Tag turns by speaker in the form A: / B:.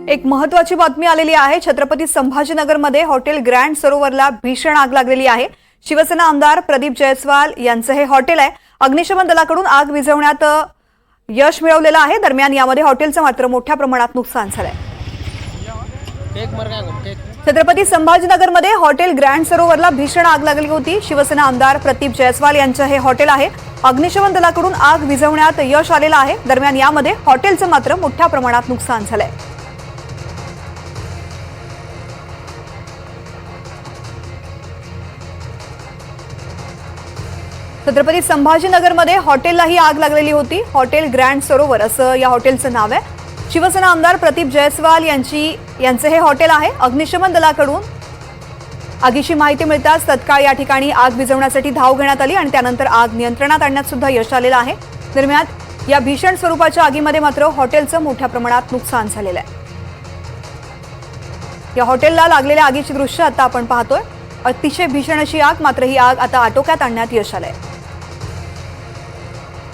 A: एक महत्त्वाची बातमी आलेली आहे। छत्रपती संभाजीनगरमध्ये हॉटेल ग्रँड सरोवरला भीषण आग लागलेली आहे। शिवसेना आमदार प्रदीप जयस्वाल यांचं हे हॉटेल आहे। अग्निशमन दलाकडून आग विझवण्यात यश मिळवलेलं आहे। दरम्यान यामध्ये हॉटेलचं मात्र मोठ्या प्रमाणात नुकसान झालंय। छत्रपती संभाजीनगरमध्ये हॉटेल ग्रँड सरोवरला भीषण आग लागली होती। शिवसेना आमदार प्रदीप जयस्वाल यांचं हे हॉटेल आहे। अग्निशमन दलाकडून आग विझवण्यात यश आलेलं आहे। दरम्यान यामध्ये हॉटेलचं मात्र मोठ्या प्रमाणात नुकसान झालंय। छत्रपती संभाजीनगरमध्ये हॉटेललाही आग लागलेली होती। हॉटेल ग्रँड सरोवर असं या हॉटेलचं नाव आहे। शिवसेना आमदार प्रदीप जयस्वाल यांचे हे हॉटेल आहे। अग्निशमन दलाकडून आगीची माहिती मिळताच तत्काळ या ठिकाणी आग विझवण्यासाठी धाव घेण्यात आली आणि त्यानंतर आग नियंत्रणात आणण्यात सुद्धा यश आलेलं आहे। दरम्यान या भीषण स्वरूपाच्या आगीमध्ये मात्र हॉटेलचं मोठ्या प्रमाणात नुकसान झालेलं आहे। या हॉटेलला लागलेल्या आगीची दृश्य आता आपण पाहतोय। अतिशय भीषण अशी आग, मात्र ही आग आता आटोक्यात आणण्यात यश आलंय।